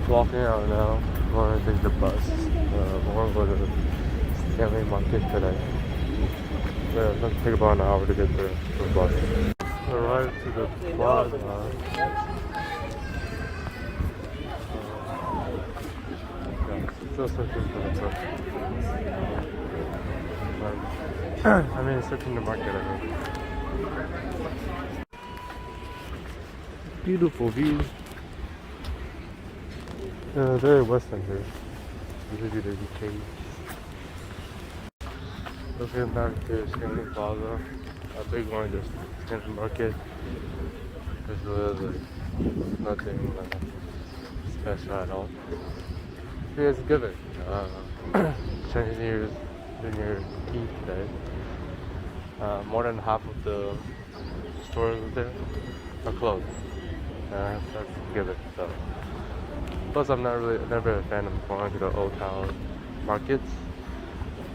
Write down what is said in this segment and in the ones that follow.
walking out now. We're going to take the bus. We're going to go to Stanley Market today. Yeah, it's going to take about an hour to get there to the bus. We arrived to the plaza. Still searching for the bus. I mean, searching the market, I think. Beautiful view. Very western here. Usually there's a cave. Looking back to Stanley Plaza, a big one, just Stanley Market. There's really nothing special at all. Yeah, it's good. Chinese New Year's New Year's Eve today. More than half of the stores there are closed. That's given. So. Plus, I'm never a fan of going to the old town markets.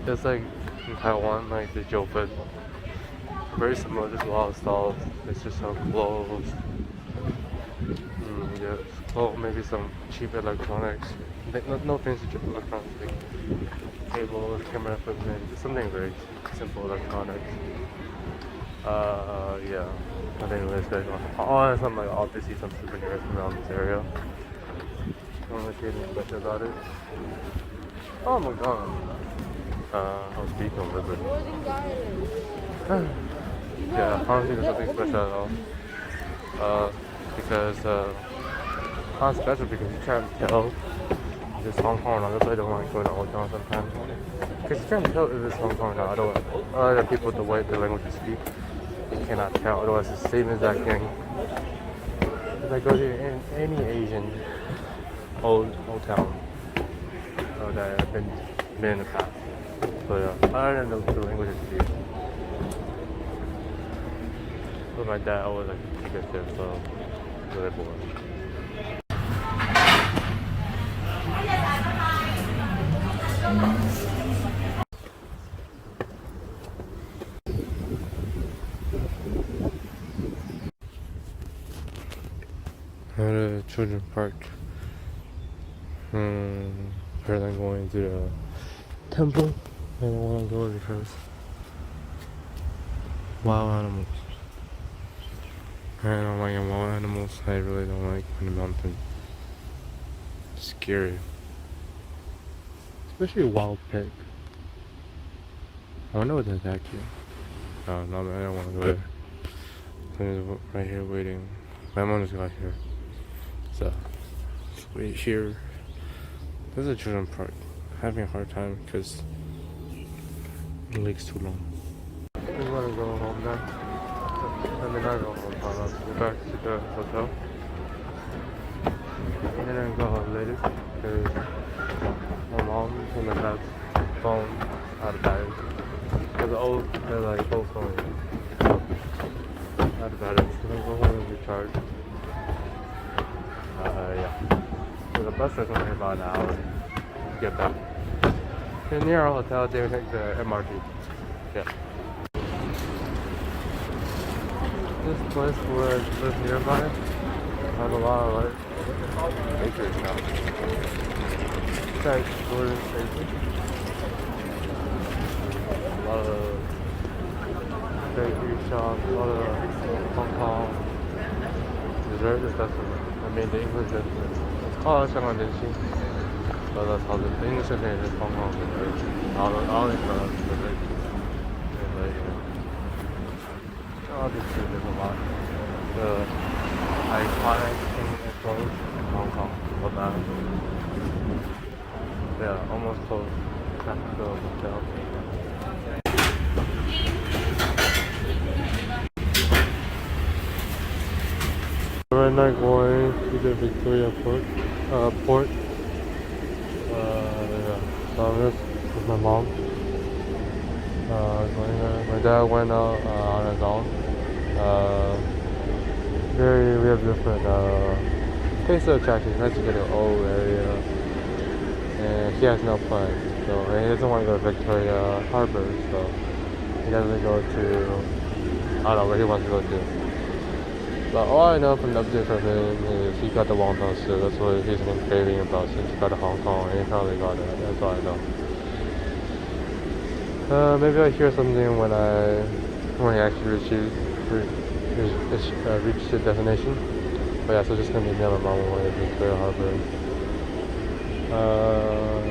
It's like in Taiwan, like the Jofen. Very similar, just a lot of stalls. It's just so closed. Yeah, it's closed. Maybe some cheap electronics. No fancy electronics, like cables, camera equipment, just something very simple electronics. Yeah, nothing really special. Oh, some like obviously some souvenirs around this area. I don't really see anything special about it. Oh my god. I was beating a lizard. Yeah, I don't think there's something special at all. Because not special because you can't tell if it's Hong Kong or not. That's why I don't like going to Old Town sometimes. Because you can't tell if it's Hong Kong or not. Other people, the way the language you speak, you cannot tell. Otherwise, it's the same exact thing. If I go to any Asian old town that I've been in the past. So yeah, other than the language you speak. With my dad, I was like a kid there, so really bored. At a children's park. Rather than going to the temple, I don't want to go because wild animals. I don't like wild animals. I really don't like in the mountain. It's scary. Especially a wild pig. I wonder what that's actually. No, I don't want to go there. I'm right here waiting. My mom just got here. So, let's wait here. This is a children's park. I'm having a hard time because the lake's too long. I'm gonna go home now. I mean, not go home, I'll go back to the hotel. And then I'll go home later because my mom and my dad's phone out of battery. They're like old phones out of battery. So I'll go home and recharge. Yeah. So the bus is only about an hour to get back. And near our hotel, they take the MRT. Yeah. This place where I live nearby has a lot of like bakery shops. It's like Jordan Station. A lot of bakery shops, a lot of Hong Kong dessert especially. I mean the English dessert. It's called Shanghai Denxi. But that's how the English name is Hong Kong dessert. I don't even know the dessert. Obviously there's a lot. The iconic thing is closed in Hong Kong. But now, yeah, almost closed. Back to the hotel. Right now going to the Victoria port. Yeah. So I'm just with my mom. Going there. My dad went out on his own. We have different places of attraction. He likes to go to the old area, and he has no plans. So and he doesn't want to go to Victoria Harbor, so he doesn't go to. I don't know where he wants to go to. But all I know from the update from him is he got the wonton soup. That's what he's been craving about since he got to Hong Kong, and he finally got it. That's all I know. Maybe I hear something when he actually reaches the destination. But yeah, so just gonna be me and my mom when we leave Victoria Harbor.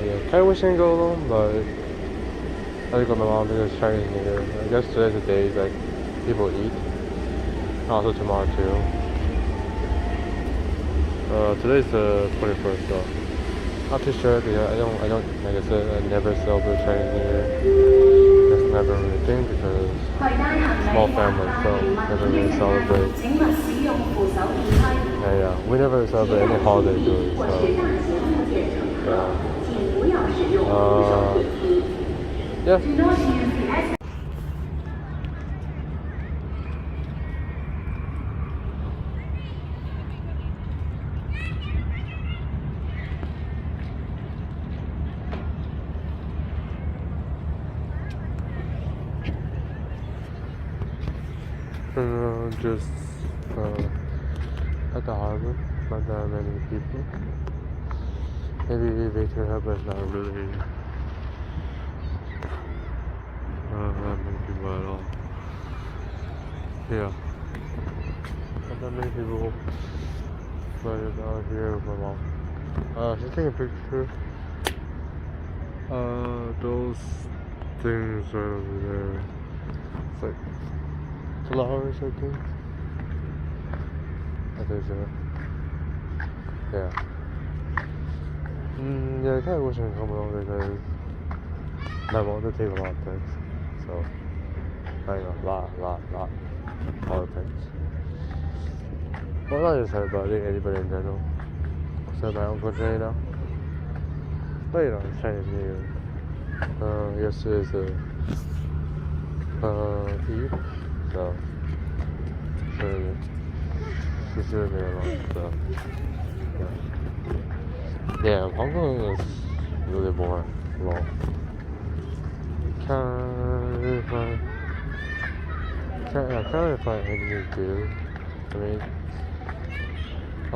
Yeah, kinda wish I didn't go alone, but I think with my mom because it's Chinese New Year. I guess today's the day like people eat. Also tomorrow too. Today's the 21st, so not too sure. Yeah, I don't. Like I said, I never celebrate Chinese New Year. That's never really a thing because small family, so never really celebrate. Yeah, we never celebrate any holiday really. So yeah. Just at the harbor, not that many people. Maybe Victoria, but not really that many people at all. Yeah, not that many people. But it's out here with my mom. She's taking a picture. Those things right over there. It's like flowers, I think. I think so. Yeah. Yeah, I kind of wish I could come along because my mom did take a lot of things. So, I know, a lot of things. Well, not just her, but I think anybody in general. So my uncle Jay now. But you know, it's Chinese New Year. Yesterday's Eve. So, she's doing me a lot, so, yeah, Hong Kong is really boring, long. Can't really find anything to do. I mean, it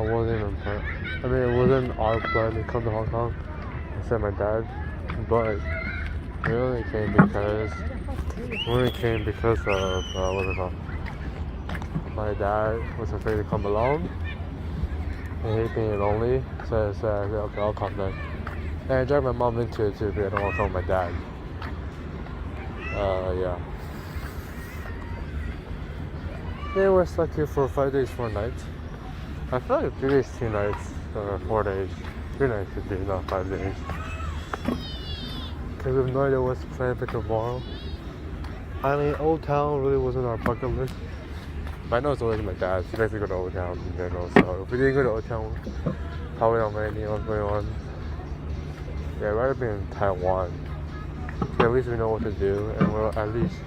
wasn't our plan to come to Hong Kong, except my dad, but we only came because of, what's it called? My dad was afraid to come alone. He hated being lonely, so I said, okay, I'll come then. And I dragged my mom into it too, because I don't want to come with my dad. Yeah. Yeah, we're stuck here for 5 days, 4 nights. I feel like 3 days, 2 nights, or 4 days. 3 nighs should be, not 5 days. Because we have no idea what's planned for tomorrow. I mean, Old Town really wasn't our bucket list. But I know it's always my dad's. He likes to go to Old Town in general, so if we didn't go to Old Town, probably not many else going on. Yeah, I'd rather be in Taiwan. So at least we know what to do, and we're at least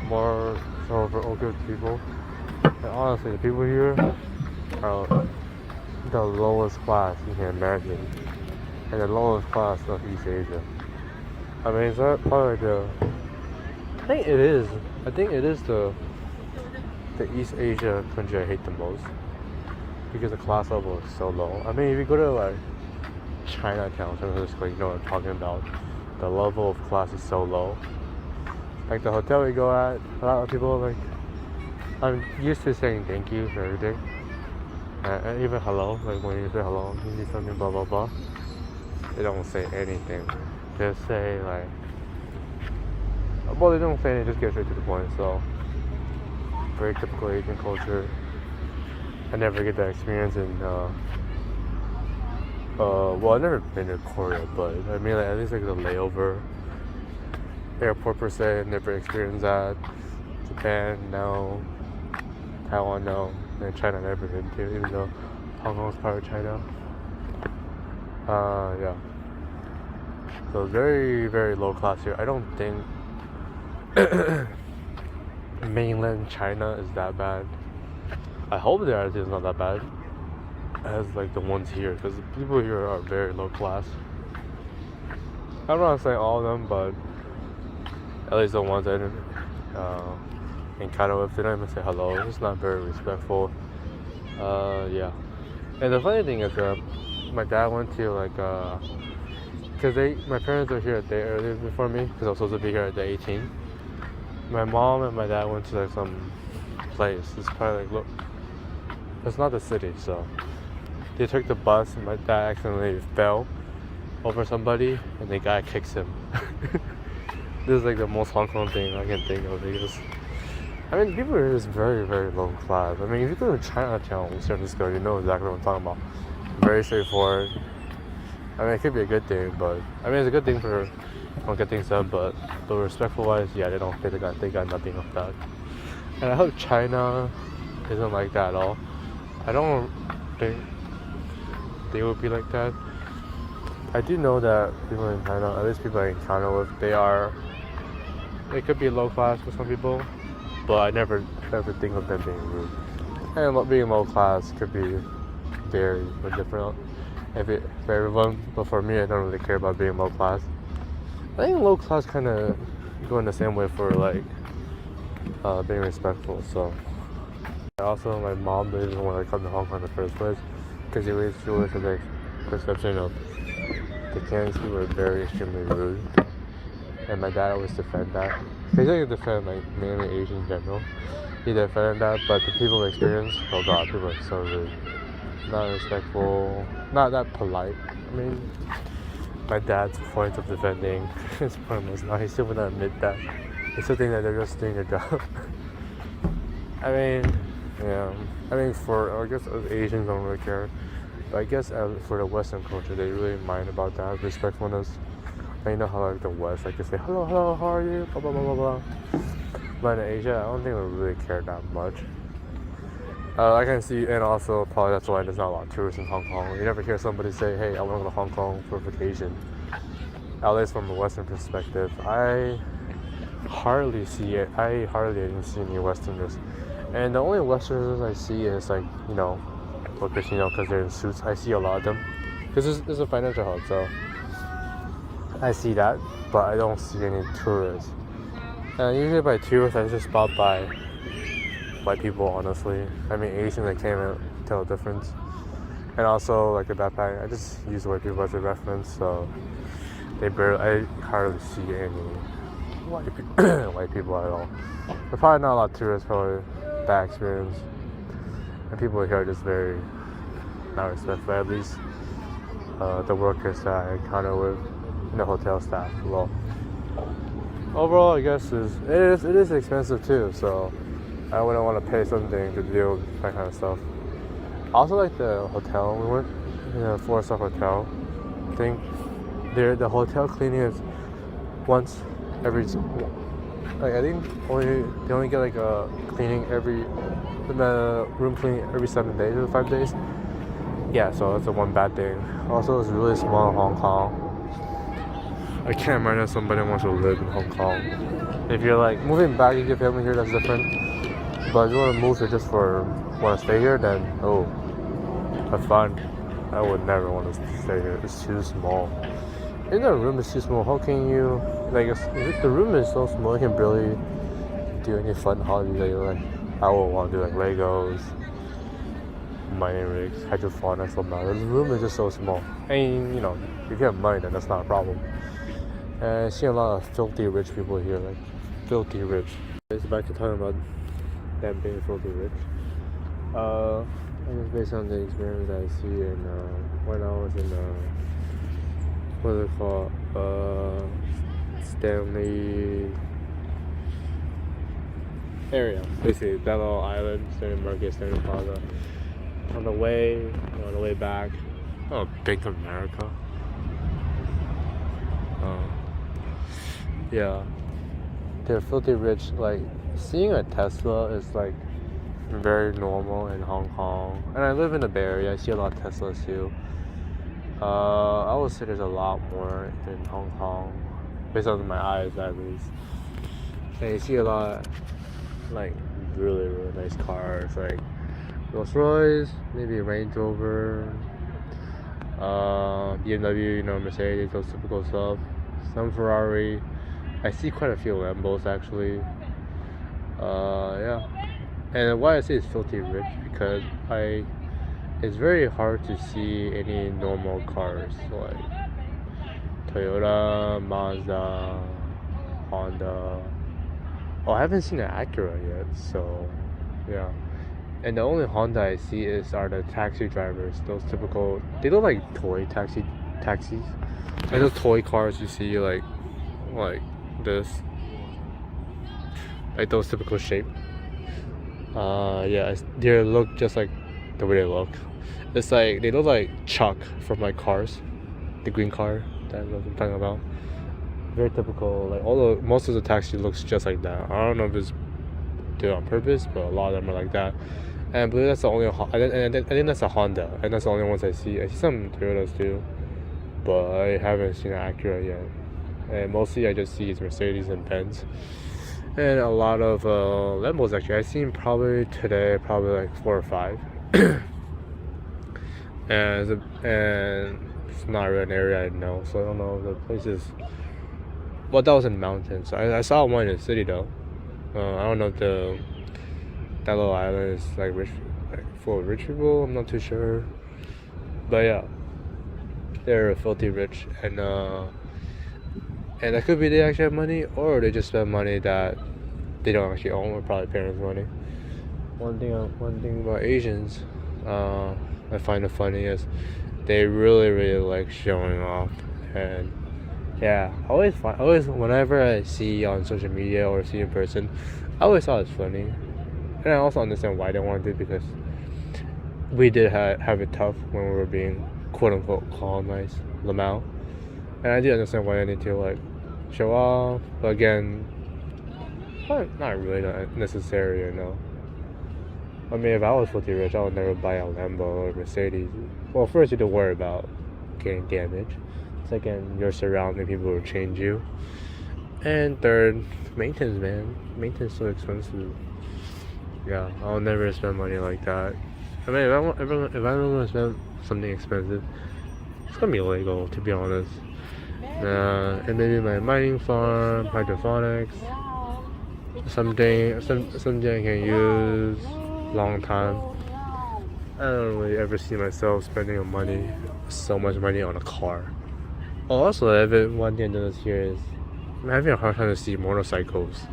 more so for all good people. And honestly, the people here are the lowest class you can imagine, and the lowest class of East Asia. I mean, is that probably like I think it is the East Asia country I hate the most because the class level is so low. I mean, if you go to like Chinatown, San Francisco, you know what I'm talking about. The level of class is so low. Like the hotel we go at, a lot of people like, I'm used to saying thank you for everything. And even hello, like when you say hello, you need something, blah blah blah. They don't say anything. Just say like, well, they don't say anything, just get straight to the point. So, very typical Asian culture. I never get that experience in, well, I've never been to Korea, but I mean, like, at least like the layover airport per se, I've never experienced that. Japan, no. Taiwan, no. And China, I've never been to, even though Hong Kong's part of China. Yeah. So very, very low class here. I don't think mainland China is that bad. I hope their attitude is not that bad as like the ones here, because the people here are very low class. I'm not saying all of them, but at least the ones I encounter with, they don't even say hello. It's not very respectful. Yeah. And the funny thing is, my dad went to like, cause my parents were here a day earlier before me, cause I was supposed to be here at day 18. My mom and my dad went to like some place. It's probably like, look, it's not the city, so they took the bus and my dad accidentally fell over somebody and the guy kicks him. This is like the most Hong Kong thing I can think of, because I mean, people are just very, very low class. I mean, if you go to Chinatown in San Francisco, you know exactly what I'm talking about. Very straightforward. I mean, it could be a good thing, but I mean, it's a good thing for don't get things done, but respectful-wise, yeah, they got nothing of that. And I hope China isn't like that at all. I don't think they would be like that. I do know that people in China, at least people I encounter with, they could be low class for some people, but I never think of them being rude. And being low class could be very different for everyone, but for me, I don't really care about being low class. I think low class kind of go in the same way for like being respectful. So also, my mom didn't even want to come to Hong Kong in the first place, because she always had the perception of the Cantonese people were very extremely rude, and my dad always defended that. He didn't defend like mainly Asian in general. He defended that, but the people experience, oh god, people are so rude, not respectful, not that polite. I mean, my dad's point of defending his point was not. He still would not admit that. He still think that they're just doing their job. I mean, yeah. I mean, I guess Asians don't really care. But I guess for the Western culture, they really mind about that respectfulness. And you know how like the West, like they say, hello, how are you? Blah blah blah blah blah. But in Asia, I don't think we really care that much. I can see, and also probably that's why there's not a lot of tourists in Hong Kong. You never hear somebody say, hey, I want to go to Hong Kong for vacation. At least from a Western perspective, I hardly see it. I hardly even see any Westerners. And the only Westerners I see is like, because they're in suits. I see a lot of them. Because it's a financial hub, so I see that, but I don't see any tourists. And usually by tourists, I just spot by white people, honestly. I mean, Asians, I can't tell the difference. And also, like the backpack, I just use white people as a reference, so I hardly see any white people at all. There's probably not a lot of tourists, probably bad experience. And people here are just very not respectful, at least the workers that I encounter with, the hotel staff as well. Overall, I guess it is expensive too, so I wouldn't want to pay something to deal with that kind of stuff. I also like the hotel we went, in a 4-star hotel. I think the hotel cleaning is once every, like I think they only get like a cleaning the room cleaning every 7 days or 5 days. Yeah, so that's the one bad thing. Also, it's really small in Hong Kong. I can't imagine somebody wants to live in Hong Kong. If you're like moving back with your family here, that's different. But if you want to move here just want to stay here, then that's fine. I would never want to stay here. It's too small. If the room is too small, how can you if the room is so small, you can barely do any fun hobbies that you're like. I would want to do like Legos, mining rigs, hydroponics, whatnot. The room is just so small. And if you have money, then that's not a problem. And I see a lot of filthy rich people here, like filthy rich. It's back to talking about them being filthy rich. And it's based on the experience that I see when I was in what is it called? Stanley area, basically that little island, Stanley Market, Stanley Plaza. On the way back, Bank of America. Yeah, they're filthy rich. Like seeing a Tesla is like very normal in Hong Kong, and I live in the Bay Area. I see a lot of Teslas too. I would say there's a lot more in Hong Kong, based on my eyes at least. And you see a lot like really, really nice cars, like Rolls Royce, maybe a Range Rover, BMW, Mercedes, those typical stuff. Some Ferrari. I see quite a few Lambos actually. Yeah. And why I say it's filthy rich, because it's very hard to see any normal cars like Toyota, Mazda, Honda. Oh, I haven't seen an Acura yet, so yeah. And the only Honda I see are the taxi drivers. Those typical, they look like toy taxis. Like those toy cars you see like this, like those typical shape. Yeah, they look just like the way they look. It's like they look like Chuck from like Cars, the green car that I'm talking about. Very typical. Like most of the taxi looks just like that. I don't know if it's did on purpose, but a lot of them are like that. And I believe that's the only. I think that's a Honda, and that's the only ones I see. I see some Toyotas too, but I haven't seen an Acura yet. And mostly I just see Mercedes and Benz, and a lot of Lambos. Actually, I've seen probably like 4 or 5. and it's not really an area I know, so I don't know the places. Well, that was in the mountains. I saw one in the city though. I don't know if that little island is like full of rich people. I'm not too sure, but yeah, they're filthy rich, and that could be they actually have money, or they just spend money that they don't actually own, or probably parents' money. One thing about Asians, I find it funny is they really like showing off, and yeah, always whenever I see on social media or see in person, I always thought it's funny, and I also understand why they want to do it, because we did have it tough when we were being quote unquote colonized, Lamau, and I do understand why they need to like show off, but again, not really not necessary, you know. I mean, if I was filthy rich, I would never buy a Lambo or Mercedes. Well, first you have to worry about getting damaged. Second, your surrounding people will change you. And third, maintenance, man. Maintenance is so expensive. Yeah, I'll never spend money like that. I mean, if I want to spend something expensive, it's gonna be illegal, to be honest. And maybe my mining farm, hydroponics, something I can use long time. I don't really ever see myself spending so much money on a car. Also, one thing I noticed here is I'm having a hard time to see motorcycles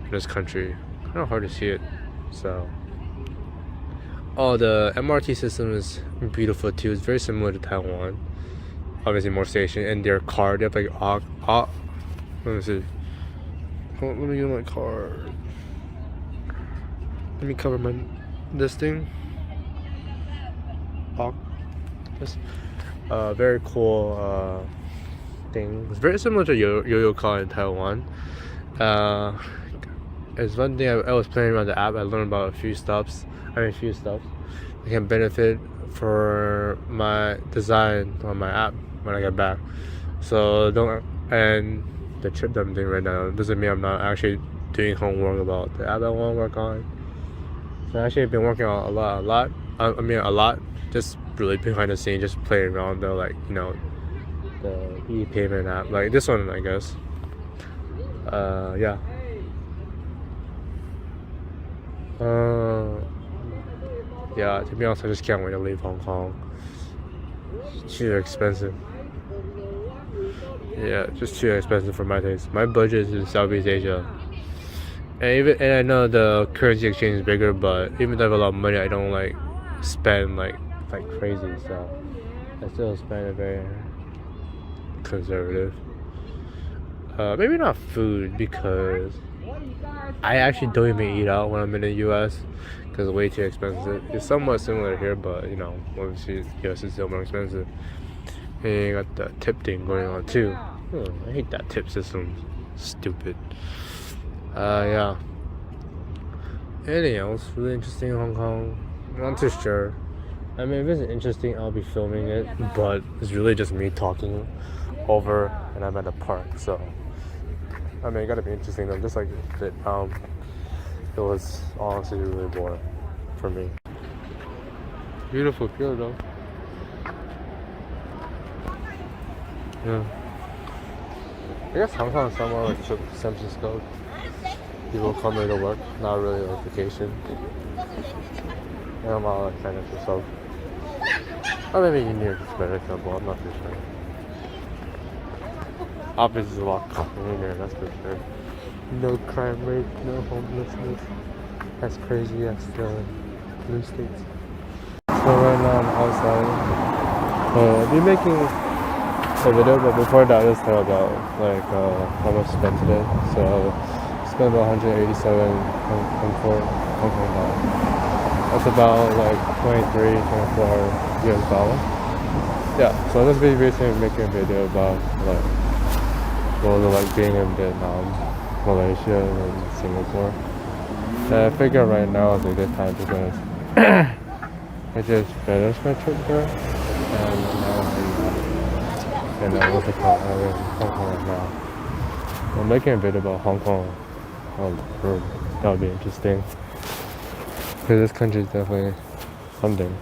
in this country. Kind of hard to see it. So, the MRT system is beautiful too. It's very similar to Taiwan. Obviously, more station, and their car. They have like let me see. Let me get my card. Let me cover this thing. This very cool thing. It's very similar to yo-yo car in Taiwan. It's one thing I was playing around the app. I learned about a few stuff I can benefit for my design on my app when I get back. So and the trip that I'm doing right now doesn't mean I'm not actually doing homework about the app I want to work on. So I actually been working on a lot. Just really behind the scenes, just playing around the the e-payment app, like this one, I guess. Yeah. Yeah. To be honest, I just can't wait to leave Hong Kong. It's too expensive. Yeah, just too expensive for my taste. My budget is in Southeast Asia, and I know the currency exchange is bigger, but even though I have a lot of money, I don't like spend like crazy. So I still spend it very conservative. Maybe not food, because I actually don't even eat out when I'm in the US because it's way too expensive. It's somewhat similar here, but obviously US is still more expensive. And you got the tip thing going on too. I hate that tip system. Stupid. Yeah. Anything else really interesting in Hong Kong? I'm not too sure. I mean, if it's interesting, I'll be filming it, but it's really just me talking over, and I'm at a park, so I mean, it gotta be interesting though. Just like it was honestly really boring for me. Beautiful pier though. Yeah. I guess Hong Kong is somewhere like San Francisco. people come here to work, not really like vacation. And I'm all like kind of yourself. Or maybe New York is a better example, I'm not too sure. Obviously there's a lot happening here, that's for sure. No crime rate, no homelessness. As crazy as the blue states. So right now I'm outside. I'll be making a video, but before that, let's talk about like how much I spent today. So I spent about 187 Hong Kong dollars. That's about like 23, 24 US dollars. Yeah, so I'm just basically making a video about like what it was like being in Vietnam, Malaysia, and Singapore. And I figure right now is a good time because I just finished my trip there, and now I'm what's it called? I'm in Hong Kong right now. I'm making a video about Hong Kong. That would be interesting because this country is definitely something.